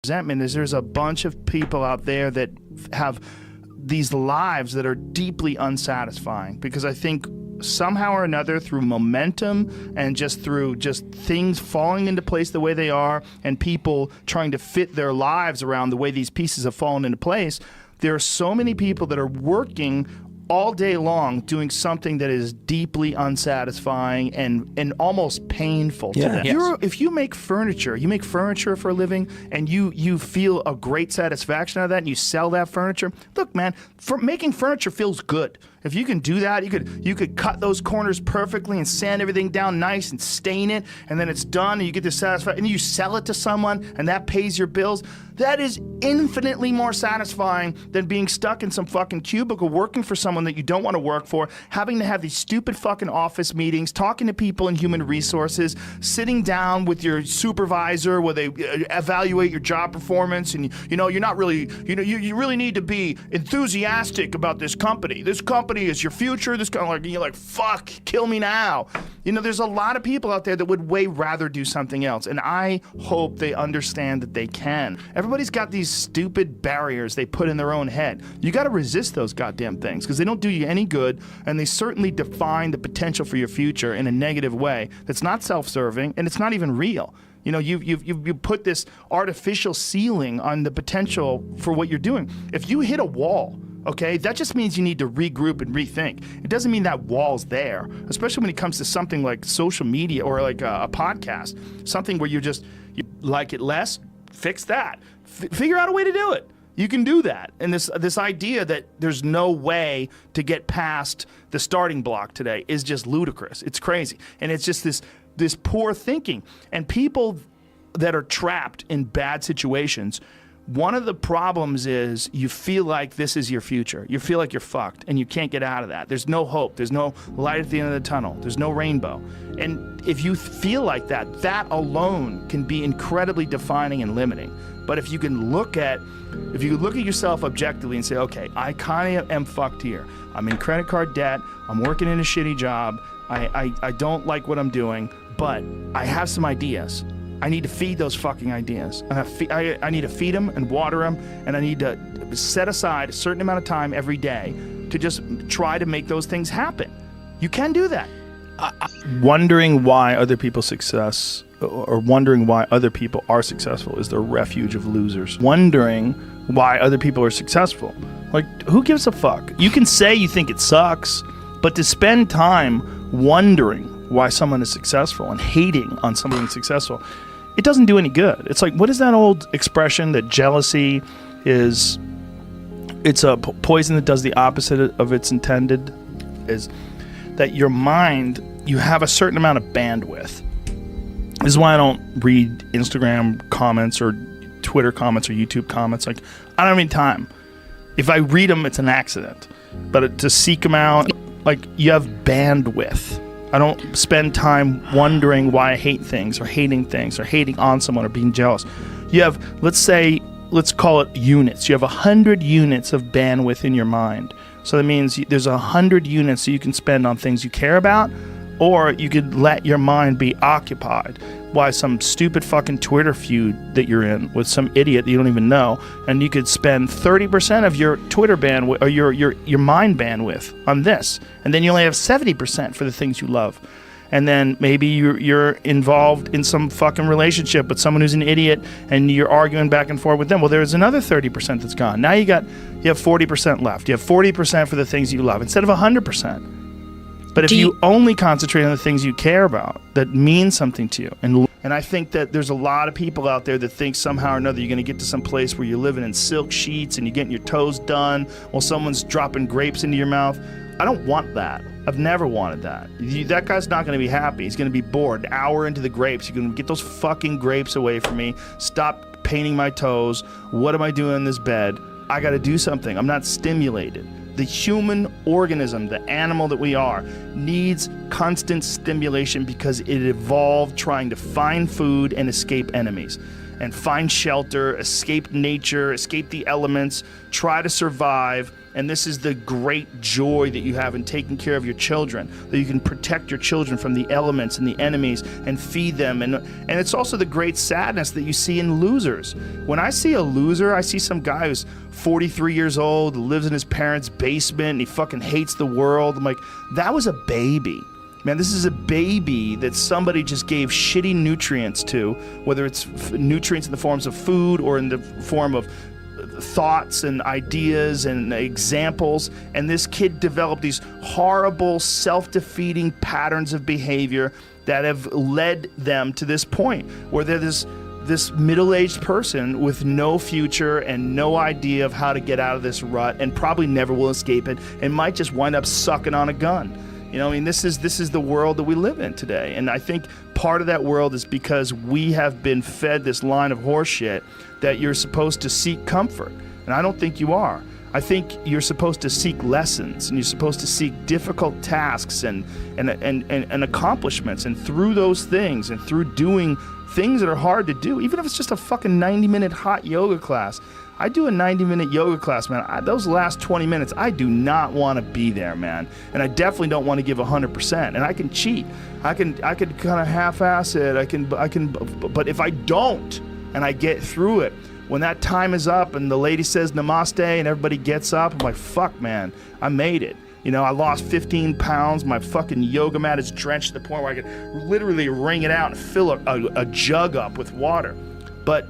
resentment is there's a bunch of people out there that have these lives that are deeply unsatisfying, because I think somehow or another, through momentum and just through things falling into place the way they are, and people trying to fit their lives around the way these pieces have fallen into place, there are so many people that are working all day long doing something that is deeply unsatisfying and almost painful to them. Yes. If you make furniture for a living, and you feel a great satisfaction out of that, and you sell that furniture, look, man, making furniture feels good. If you can do that, you could cut those corners perfectly and sand everything down nice and stain it, and then it's done, and you get the satisfaction, and you sell it to someone, and that pays your bills. That is infinitely more satisfying than being stuck in some fucking cubicle working for someone that you don't want to work for, having to have these stupid fucking office meetings, talking to people in human resources, sitting down with your supervisor where they evaluate your job performance, and you're not really, you really need to be enthusiastic about this company. This company is your future. This kind of you're like, fuck, kill me now. There's a lot of people out there that would way rather do something else, and I hope they understand that they can. Everybody's got these stupid barriers they put in their own head. You got to resist those goddamn things, because they don't do you any good, and they certainly define the potential for your future in a negative way that's not self-serving, and it's not even real. You put this artificial ceiling on the potential for what you're doing. If you hit a wall, okay, that just means you need to regroup and rethink. It doesn't mean that wall's there, especially when it comes to something like social media or like a podcast, something where you like it less, fix that. Figure out a way to do it. You can do that. And this idea that there's no way to get past the starting block today is just ludicrous. It's crazy. And it's just this poor thinking. And people that are trapped in bad situations, one of the problems is you feel like this is your future. You feel like you're fucked and you can't get out of that. There's no hope. There's no light at the end of the tunnel. There's no rainbow. And if you feel like that, that alone can be incredibly defining and limiting. But if you look at yourself objectively and say, okay, I kind of am fucked here. I'm in credit card debt. I'm working in a shitty job. I don't like what I'm doing, but I have some ideas. I need to feed those fucking ideas. I need to feed them and water them, and I need to set aside a certain amount of time every day to just try to make those things happen. You can do that. Wondering why other people's success, or wondering why other people are successful, is the refuge of losers. Wondering why other people are successful. Like, who gives a fuck? You can say you think it sucks, but to spend time wondering why someone is successful and hating on someone who's successful, it doesn't do any good. It's like, what is that old expression that jealousy is, it's a poison that does the opposite of its intended, is that your mind, you have a certain amount of bandwidth. This is why I don't read Instagram comments or Twitter comments or YouTube comments. Like, I don't have any time. If I read them, it's an accident. But to seek them out, like, you have bandwidth. I don't spend time wondering why I hate things or hating on someone or being jealous. You have, let's call it units. You have 100 units of bandwidth in your mind. So that means there's 100 units that you can spend on things you care about, or you could let your mind be occupied by some stupid fucking Twitter feud that you're in with some idiot that you don't even know, and you could spend 30% of your Twitter bandwidth or your mind bandwidth on this, and then you only have 70% for the things you love. And then maybe you're involved in some fucking relationship with someone who's an idiot, and you're arguing back and forth with them. Well, there's another 30% that's gone. Now you have 40% left. You have 40% for the things you love instead of 100%. But if you only concentrate on the things you care about that mean something to you, and I think that there's a lot of people out there that think somehow or another you're going to get to some place where you're living in silk sheets and you're getting your toes done while someone's dropping grapes into your mouth. I don't want that. I've never wanted that. That guy's not going to be happy. He's going to be bored. An hour into the grapes, you're going to get those fucking grapes away from me. Stop painting my toes. What am I doing in this bed? I got to do something. I'm not stimulated. The human organism, the animal that we are, needs constant stimulation because it evolved trying to find food and escape enemies. and find shelter, escape nature, escape the elements, try to survive. And this is the great joy that you have in taking care of your children, that you can protect your children from the elements and the enemies and feed them. And it's also the great sadness that you see in losers. When I see a loser, I see some guy who's 43 years old, lives in his parents' basement, and he fucking hates the world. I'm like, that was a baby. Man, this is a baby that somebody just gave shitty nutrients to, whether it's nutrients in the forms of food or in the form of thoughts and ideas and examples, and this kid developed these horrible self-defeating patterns of behavior that have led them to this point where they're this middle-aged person with no future and no idea of how to get out of this rut, and probably never will escape it, and might just wind up sucking on a gun. You know, I mean, this is the world that we live in today. And I think part of that world is because we have been fed this line of horseshit that you're supposed to seek comfort. And I don't think you are. I think you're supposed to seek lessons, and you're supposed to seek difficult tasks and accomplishments. And through those things, and through doing things that are hard to do, even if it's just a fucking 90-minute hot yoga class. I do a 90-minute yoga class, man. Those last 20 minutes, I do not want to be there, man. And I definitely don't want to give 100%. And I can cheat. I can kind of half-ass it. I can. But if I don't, and I get through it, when that time is up and the lady says namaste and everybody gets up, I'm like, fuck, man, I made it. You know, I lost 15 pounds. My fucking yoga mat is drenched to the point where I could literally wring it out and fill a jug up with water. But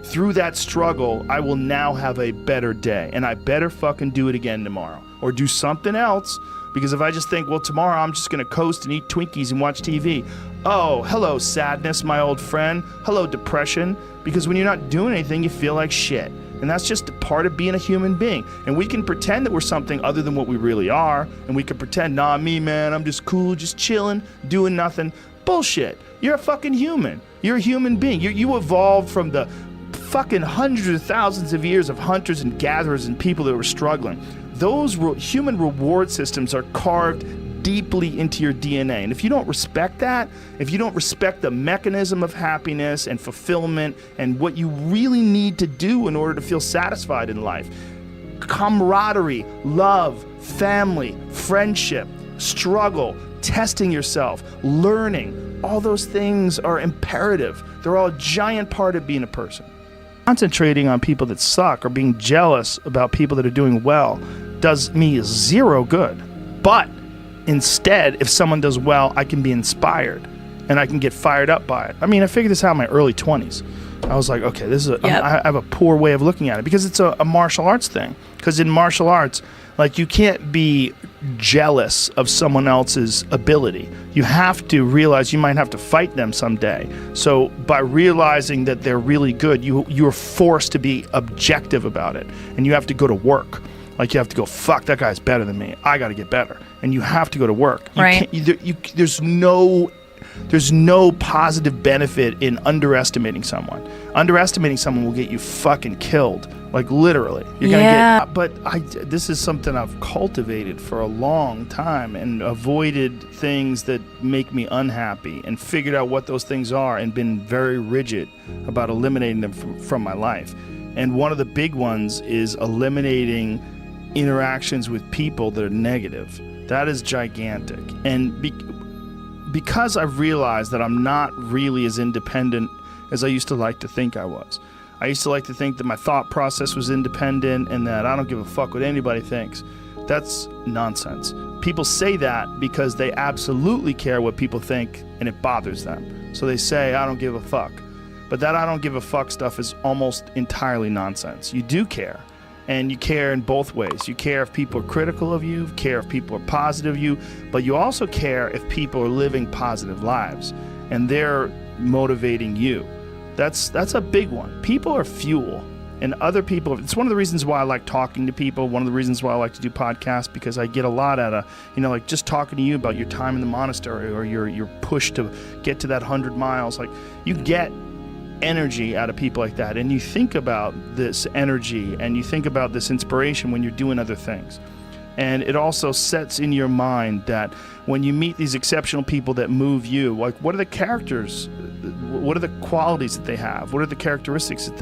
through that struggle, I will now have a better day, and I better fucking do it again tomorrow or do something else, because if I just think, well, tomorrow I'm just going to coast and eat Twinkies and watch TV. Oh, hello, sadness, my old friend. Hello, depression. Because when you're not doing anything, you feel like shit. And that's just a part of being a human being. And we can pretend that we're something other than what we really are. And we can pretend, nah, me, man, I'm just cool, just chilling, doing nothing. Bullshit. You're a fucking human. You're a human being. You evolved from the fucking hundreds of thousands of years of hunters and gatherers and people that were struggling. Those human reward systems are carved deeply into your DNA. And if you don't respect that, if you don't respect the mechanism of happiness and fulfillment and what you really need to do in order to feel satisfied in life, camaraderie, love, family, friendship, struggle, testing yourself, learning, all those things are imperative. They're all a giant part of being a person. Concentrating on people that suck or being jealous about people that are doing well does me zero good. But instead, if someone does well, I can be inspired and I can get fired up by it. I mean, I figured this out in my early 20s. I was like, okay, this is I have a poor way of looking at it because it's a martial arts thing. Because in martial arts, like, you can't be jealous of someone else's ability. You have to realize you might have to fight them someday. So by realizing that they're really good, you're forced to be objective about it. And you have to go to work. Like, you have to go, fuck, that guy's better than me. I got to get better. And you have to go to work. Right. There's no positive benefit in underestimating someone. Underestimating someone will get you fucking killed. Like, literally. You're gonna get. But this is something I've cultivated for a long time and avoided things that make me unhappy and figured out what those things are and been very rigid about eliminating them from my life. And one of the big ones is eliminating interactions with people that are negative. That is gigantic. And because I've realized that I'm not really as independent as I used to like to think I was. I used to like to think that my thought process was independent and that I don't give a fuck what anybody thinks. That's nonsense. People say that because they absolutely care what people think and it bothers them. So they say, I don't give a fuck. But that I don't give a fuck stuff is almost entirely nonsense. You do care. And you care in both ways. You care if people are critical of you, care if people are positive of you, but you also care if people are living positive lives and they're motivating you. That's a big one. People are fuel, and other people, it's one of the reasons why I like talking to people, one of the reasons why I like to do podcasts, because I get a lot out of, like just talking to you about your time in the monastery or your push to get to that 100 miles. Like, you get energy out of people like that, and you think about this energy and you think about this inspiration when you're doing other things. And it also sets in your mind that when you meet these exceptional people that move you, like, what are the characters what are the qualities that they have? What are the characteristics that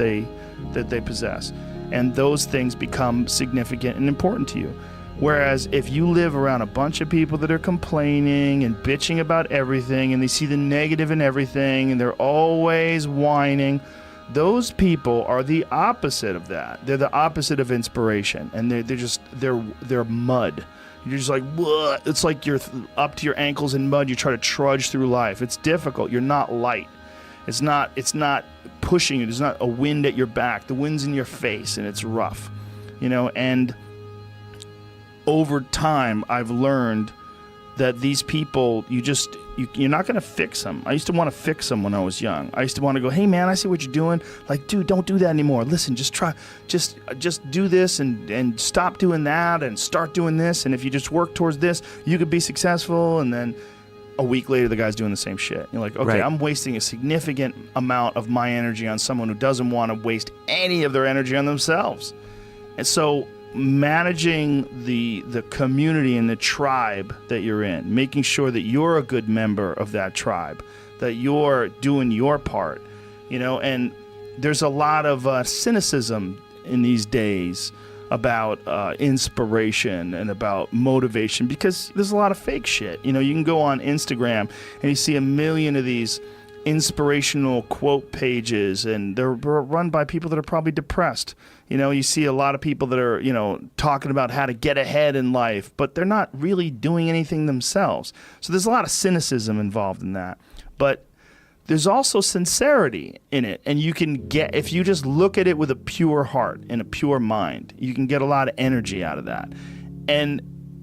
they possess? And those things become significant and important to you. Whereas if you live around a bunch of people that are complaining and bitching about everything, and they see the negative in everything, and they're always whining, those people are the opposite of that. They're the opposite of inspiration, and they're mud. You're just like, "Bleh." It's like you're up to your ankles in mud. You try to trudge through life. It's difficult. You're not light. It's not pushing you. There's not a wind at your back. The wind's in your face, and it's rough, and over time, I've learned that these people, you're not going to fix them. I used to want to fix them when I was young. I used to want to go, hey man, I see what you're doing. Like, dude, don't do that anymore. Listen, just do this and stop doing that and start doing this. And if you just work towards this, you could be successful. And then a week later, the guy's doing the same shit. You're like, okay, right. I'm wasting a significant amount of my energy on someone who doesn't want to waste any of their energy on themselves. And so managing the community and the tribe that you're in, making sure that you're a good member of that tribe, that you're doing your part, and there's a lot of cynicism in these days about inspiration and about motivation, because there's a lot of fake shit. You can go on Instagram and you see a million of these inspirational quote pages, and they're run by people that are probably depressed. You see a lot of people that are, talking about how to get ahead in life, but they're not really doing anything themselves. So there's a lot of cynicism involved in that. But there's also sincerity in it, and you can get, if you just look at it with a pure heart and a pure mind, you can get a lot of energy out of that. And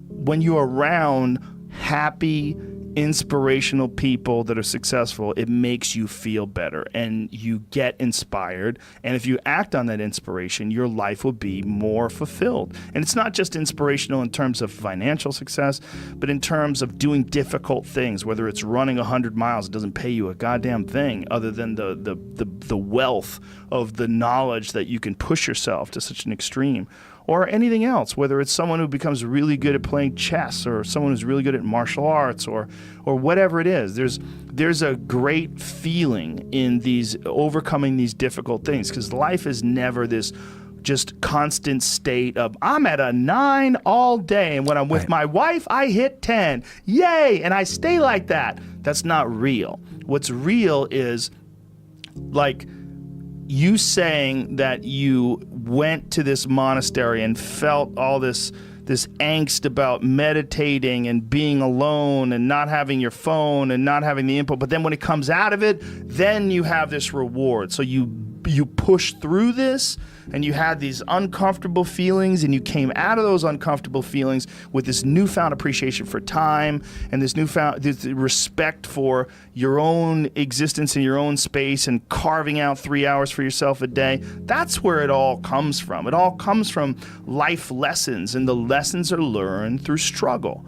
when you're around happy, inspirational people that are successful, it makes you feel better and you get inspired. And if you act on that inspiration, your life will be more fulfilled. And it's not just inspirational in terms of financial success, but in terms of doing difficult things, whether it's running 100 miles, it doesn't pay you a goddamn thing other than the wealth of the knowledge that you can push yourself to such an extreme. Or anything else, whether it's someone who becomes really good at playing chess, or someone who's really good at martial arts, or whatever it is. There's a great feeling in these overcoming these difficult things, because life is never this just constant state of, I'm at a 9 all day, and when I'm with my wife, I hit 10. Yay! And I stay like that. That's not real. What's real is, like, you saying that you went to this monastery and felt all this angst about meditating and being alone and not having your phone and not having the input, but then when it comes out of it, then you have this reward. So you push through this, and you had these uncomfortable feelings, and you came out of those uncomfortable feelings with this newfound appreciation for time and this respect for your own existence in your own space, and carving out 3 hours for yourself a day. That's where it all comes from. It all comes from life lessons, and the lessons are learned through struggle.